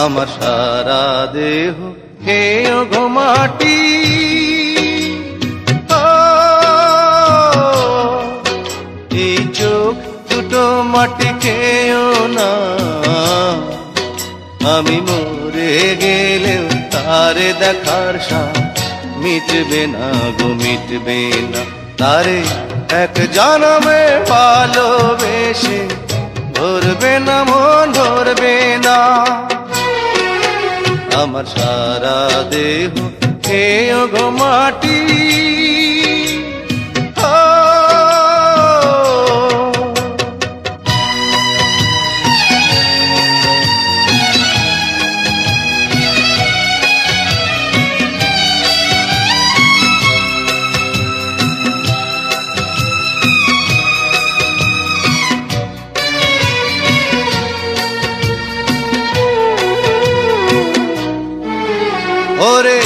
আমার সারা দেহ খেয়েও গো মাটি। এই চোখ দুটো মাটি খেয়েও না, আমি মরে গেলেও তারে দেখার সাথ মিটবে না গো, মিটবে না। তারে এক জনমে ভালোবেসে ধরবে না মন, ধরবে না। আমার সারা দেহ খেয়েও গো মাটি। ওরে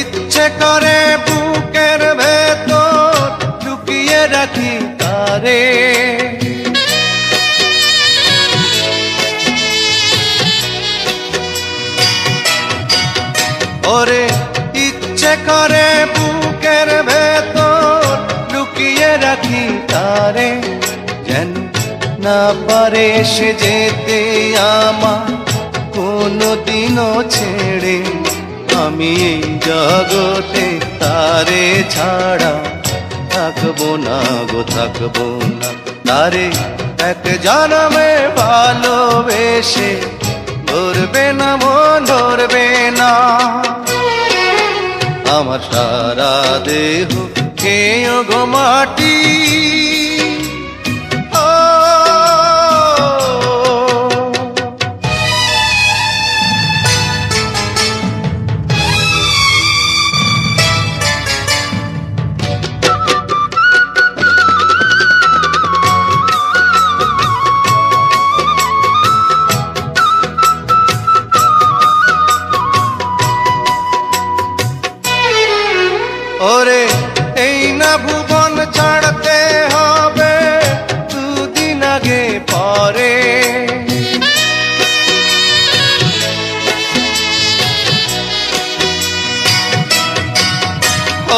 ইচ্ছে করে বুকের ভেতর লুকিয়ে রাখি তারে, ওরে ইচ্ছে করে বুকের ভেতর লুকিয়ে রাখি তারে। যেন না পারে সে যেতে আমার কোনদিনও ছেড়ে। আমি এই জগতে তারে ছাড়া থাকবো না গো, থাকবো না। তারে এক জনমে ভালোবেসে ধরবে না মন, ধরবে না। আমার সারা দেহ খেয়েও গো মাটি। ওরে এই না ভুবন ছাড়তে হবে দুদিন আগে পরে।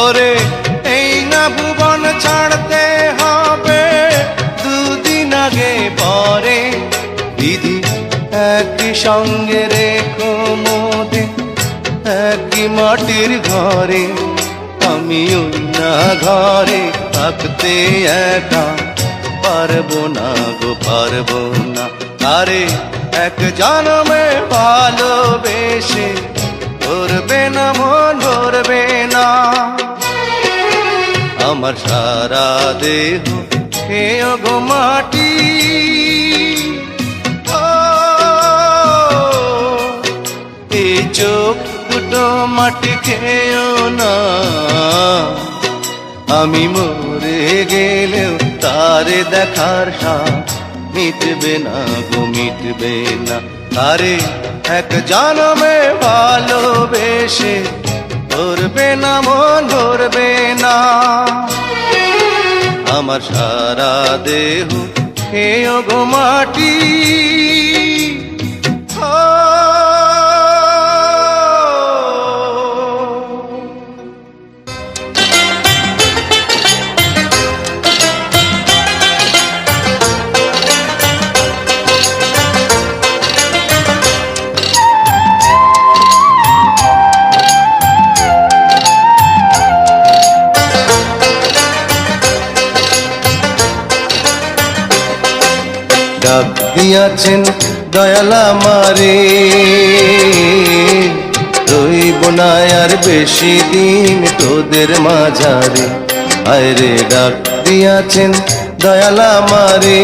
ওরে এই না ভুবন ছাড়তে হবে দুদিন আগে পরে। দিদি একই সঙ্গে রেখো মোদের একই মাটির ঘরে। আমি ওই না ঘরে থাকতে একা পারবো না গো, পারবো না। আরে এক জনমে ভালোবেসে ধরবে না মন, ধরবে না। আমার সারা দেহ খেয়েও গো মাটি। এই চোখ দুটো মাটি খেয়েও না, আমি মরে গেলেও তারে দেখার সাথ মিটবে না গো, মিটবে না। তারে এক জনমে ভালোবেসে ধরবে না মন, ধরবে না। আমার সারা দেহ খেয়েও গো মাটি। ডাক দিয়াছেন দয়াল আমারে, রইব না আর বেশি দিন তোদের মাঝারে। আয়রে ডাক দিয়াছেন দয়াল আমারে,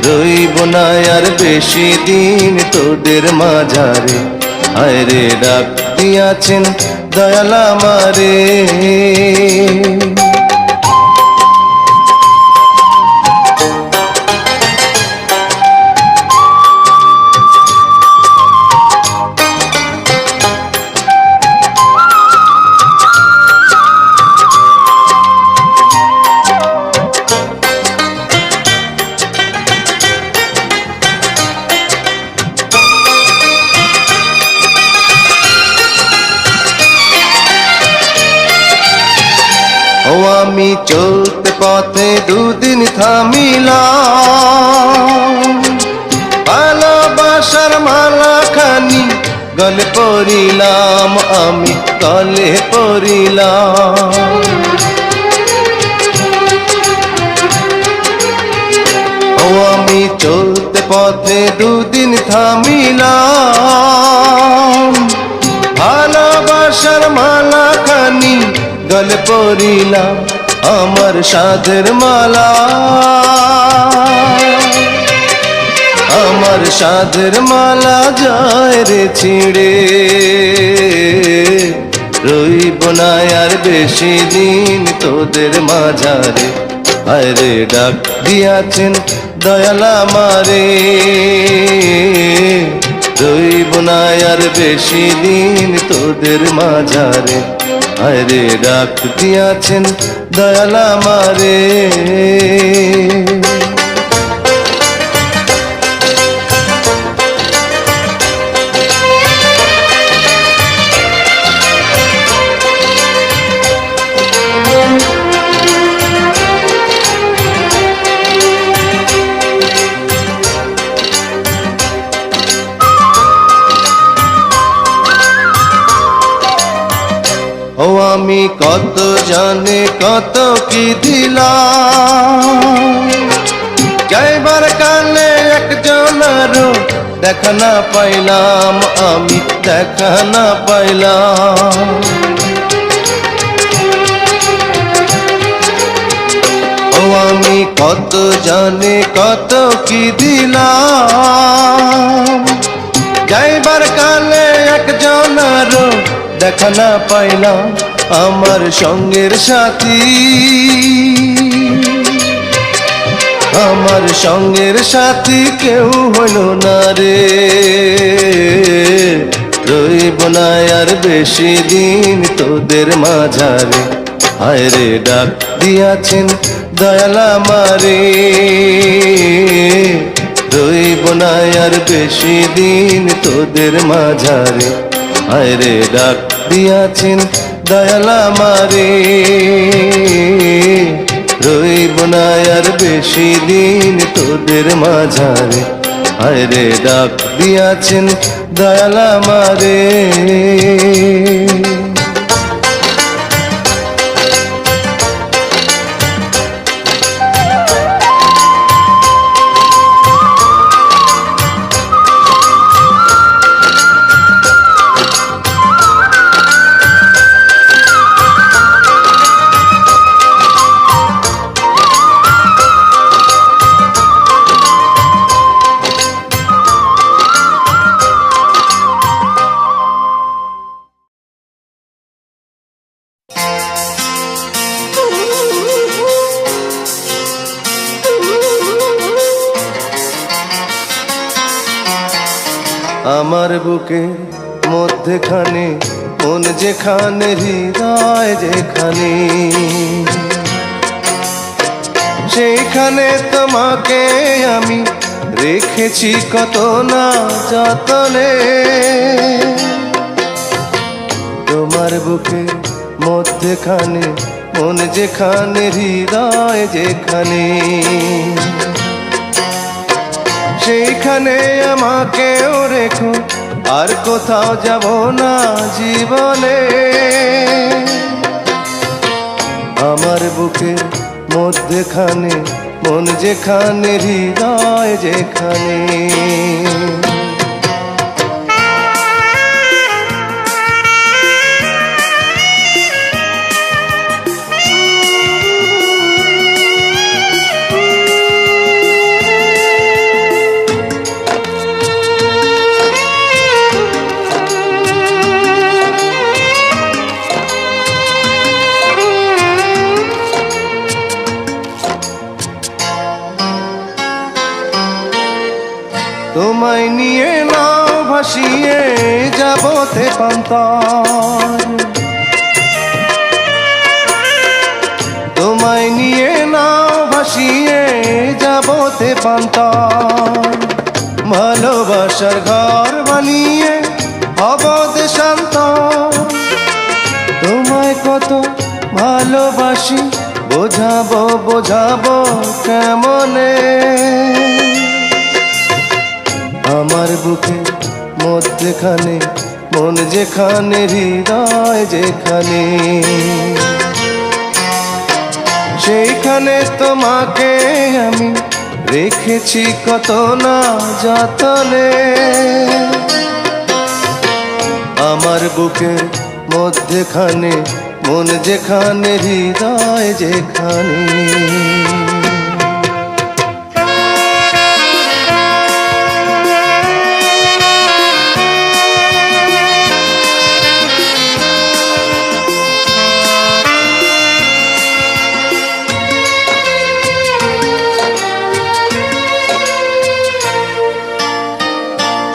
রইব না আর বেশি দিন তোদের মাঝারে। আয়রে ডাক দিয়াছেন দয়াল আমারে। আমি চলতে পথে দুদিন থামিলাম, ভালোবাসার মালাখানি গলে পড়িলাম, আমি গলে পড়িলাম। ও আমি চলতে পথে দুদিন থামিলাম, ভালোবাসার মালাখানি গলে পড়িলাম, আমার সাধের মালা, আমার সাধের মালা যায় রে ছিঁড়ে, রইব না আর বেশি দিন তোদের মাঝারে। আরে ডাক দিয়াছেন দয়াল আমারে, রইব না আর বেশি দিন তোদের মাঝারে। আরে ডাক দিয়াছেন দয়াল আমারে। ও আমি কত জানে কত কি দিলাম, যাইবার কালে একজনেরও দেখা না পাইলাম, আমি দেখা না পাইলাম। ও আমি কত জানে কত কি দিলাম, যাইবার কালে একজনেরও দেখা না পাইলাম, আমার সঙ্গের সাথী, আমার সঙ্গের সাথী কেউ হইল না রে, রইব না আর বেশি দিন তোদের মাঝারে। হায় রে ডাক দিয়াছেন দয়াল আমারে, রইব না আর বেশি দিন তোদের মাঝারে। হায় রে ডাক দিয়াছেন দয়াল আমারে, রইব না আর বেশি দিন তোদের মাঝারে। হায় রে ডাক দিয়াছেন দয়াল আমারে। আমার বুকে মধ্যেখানে মন যেখানে, হৃদয় যেখানে, সেইখানে তোমাকে আমি রেখেছি কত না যতনে। তোমার বুকে মধ্যেখানে মন যেখানে, হৃদয় যেখানে, সেইখানে আমাকেও রেখো, আর কোথাও যাব না জীবনে। আমার বুকের মধ্যেখানে মন যেখানে, হৃদয় যেখানে। তোমায় নিয়ে নাও ভাসিয়ে যাবো তেপান্তর, তোমায় নিয়ে নাও ভাসিয়ে যাবো তেপান্তর। ভালোবাসার ঘর বানিয়ে হব দেশান্তর। তোমায় কত ভালোবাসি বোঝাবো বোঝাবো কেমনে আমার বুকে মধ্যখানে মন যেখানে হৃদয় যেখানে সেইখানে তোমাকে আমি রেখেছি কত না যতনে আমার বুকের মধ্যখানে মন যেখানে হৃদয় যেখানে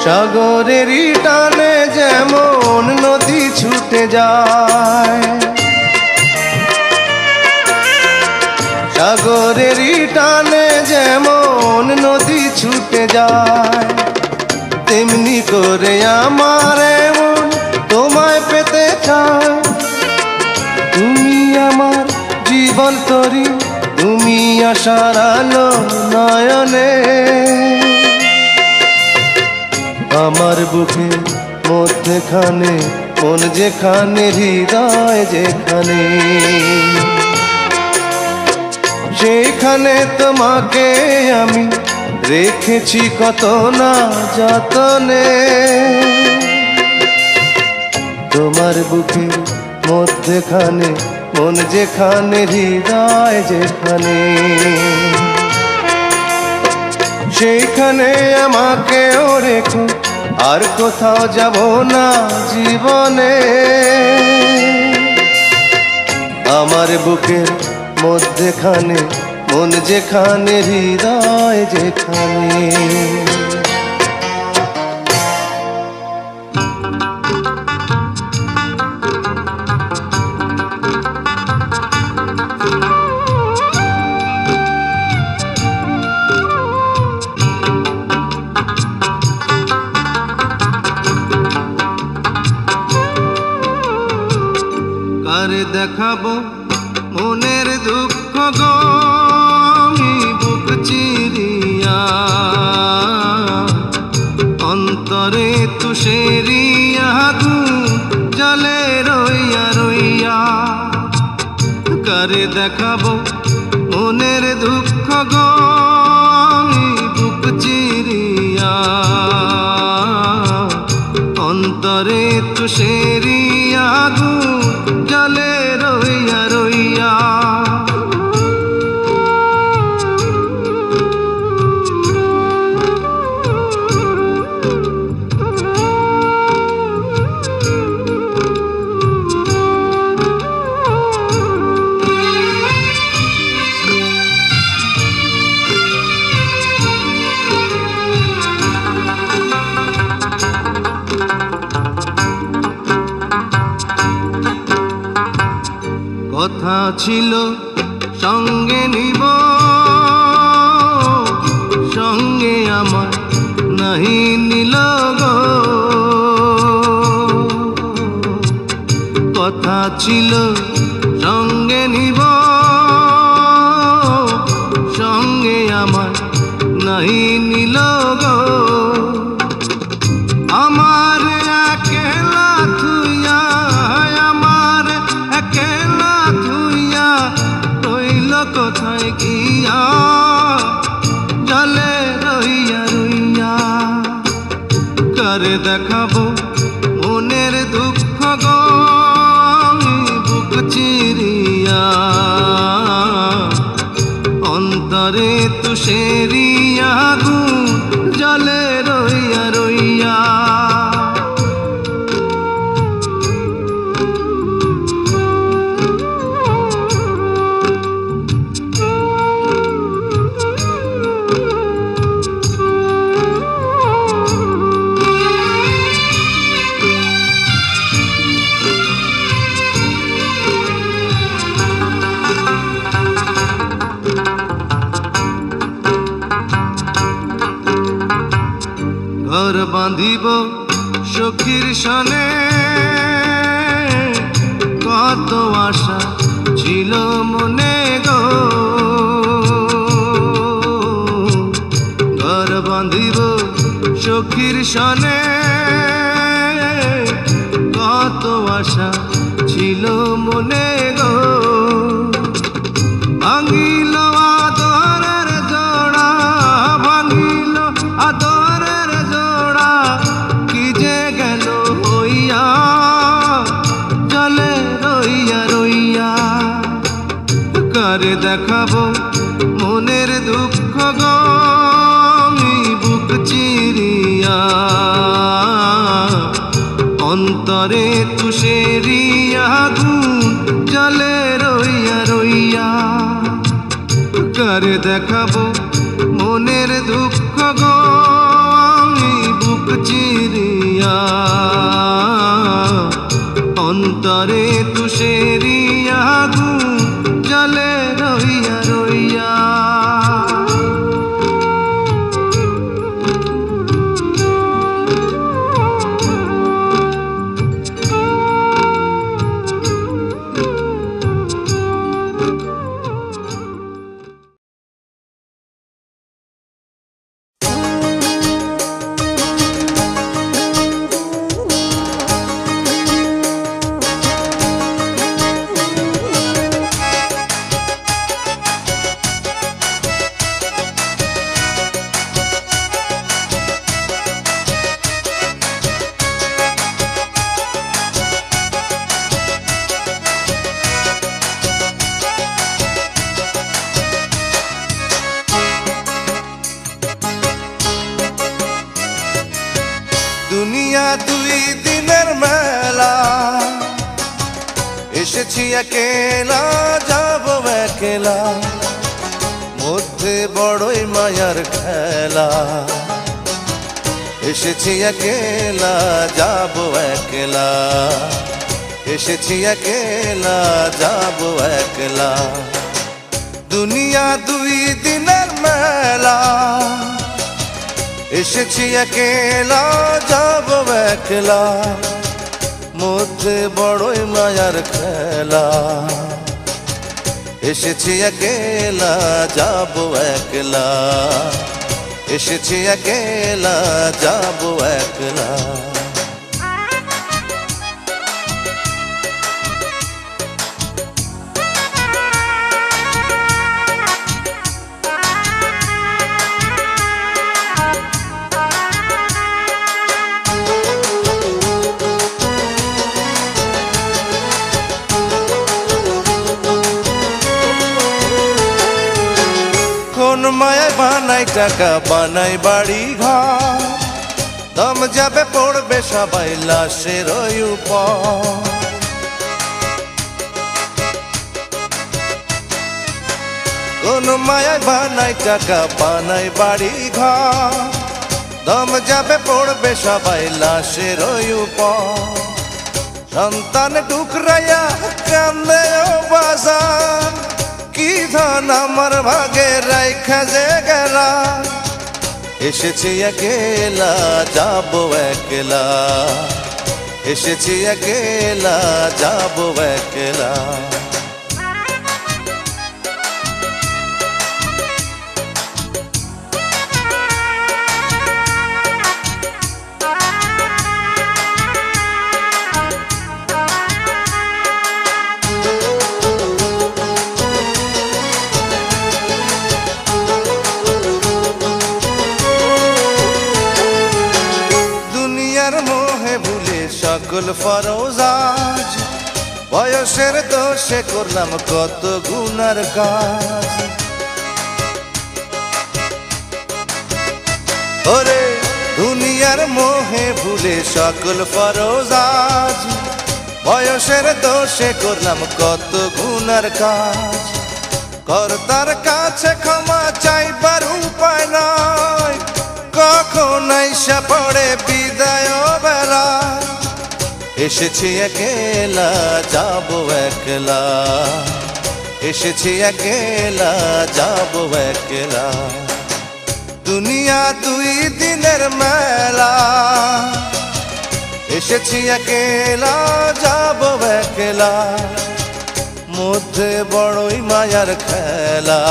সাগরেরই টানে যেমন নদী ছুটে যায় সাগরেরই টানে যেমন নদী ছুটে যায় তেমনি করে আমার মন তোমায় পেতে চায় তুমি আমার জীবন তরি তুমি আশার আলো নয়নে আমার বুকে মধ্যখানে মন যেখানে হৃদয় যেখানে সেইখানে তোমাকে আমি রেখেছি কত না যতনে তোমার বুকে মধ্যখানে মন যেখানে হৃদয় যেখানে সেইখানে আমাকেও রেখো আর কোথাও যাব না জীবনে আমার বুকের মধ্যখানে মন যেখানে হৃদয় যেখানে কারে দেখাবো মনের দুঃখ গো আমি বুক চিরিয়া অন্তরে তুষেরিয়া জলে রইয়া রইয়া কারে দেখাবো মনের দুঃখ গো আমি বুক চিরিয়া অন্তরে তুষেরিয়া জলে রইয়া রইয়া কথা ছিল সঙ্গে নিব সঙ্গে আমার নাহি নিল গো কথা ছিল সঙ্গে নিব সঙ্গে আমার নাহি নিল গো আমার একলা থুইয়া আমার একলা থুইয়া রইল কোথায় গিয়া জলে রইয়া রইয়া কারে দেখাবো মনের দুঃখ গো আমি বুক চিরিয়া অন্তরে তুষেরিয়া জলে রইয়া রইয়া ঘর বাঁধিব সখীর সনে কত আশা ছিল মনে গো, ঘর বাঁধিব সখীর সনে, কত আশা ছিল মনে গো। ভাঙিল আদরের জোড়া, ভাঙিল আদরের জোড়া, কি যে গেল হইয়া, জলে রইয়া রইয়া। কারে দেখাবো মনের দুঃখ গো, আমি বুক চিরিয়া, অন্তরে তুষেরিয়া আগুন জলে রইয়া রইয়া। কারে দেখাবো মনের দুঃখ গো, আমি বুক চিরিয়া, অন্তরে তুষেরিয়া আগুন জলে রইয়া রইয়া। দুনিয়া দুই দিনের মেলা, এসেছি একেলা যাব একলা, মধ্যে বড়ই মায়ার খেলা। এসেছি একেলা যাব একলা, এসেছি একেলা যাব একলা। দুনিয়া দুই দিনের মেলা, এসেছি একেলা যাব একলা, মধ্যে বড়ই মায়ার খেলা। এসেছি একেলা যাব একলা, এসেছি একেলা যাব একলা। কোন মায়ায় বানাই টাকা, বানাই বাড়ি ঘর, দম যাবে পড়বে সবাই লাশের উপর। কোন মায়ায় বানাই টাকা, বানাই বাড়ি ঘর, দম যাবে পড়বে সবাই লাশের উপর। সন্তান টুকরাইয়া কান্দে ও বাজার, কি ধন আমার ভাগে রাইখা যে গেলা। এসেছি একেলা যাব একলা, এসেছি একেলা যাব একলা। সকল ফরজ আজ, বয়সের দোষে করলাম কত গুনার কাজ। ওরে দুনিয়ার মোহে ভুলে সকল ফরজ আজ, বয়সের দোষে করলাম কত গুনার কাজ। কর্তার কাছে ক্ষমা চাইবার উপায় নয়, কখন আইসা পড়ে বিদায় বেলা। এসেছি একেলা যাব একলা, এসেছি একেলা যাব একলা। দুনিয়া দুই দিনের মেলা, এসেছি একেলা যাব একলা, মধ্যে বড়ই মায়ার খেলা।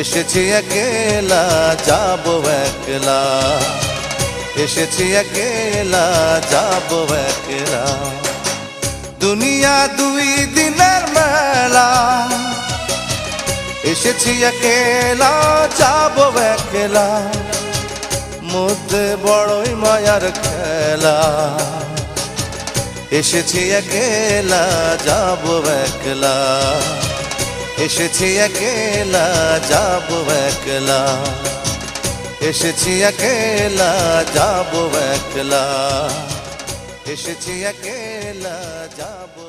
এসেছি একেলা যাবো একলা, এসেছি একেলা যাবো একলা। দুনিয়া দুই দিনের মেলা, এসেছি একেলা যাবো একলা, মধ্যে বড়ই মায়ার খেলা। এসেছি একেলা যাবো একলা, এসেছি একেলা যাবো একলা, এসেছি একেলা যাবো একলা, এসেছি একেলা যাবো।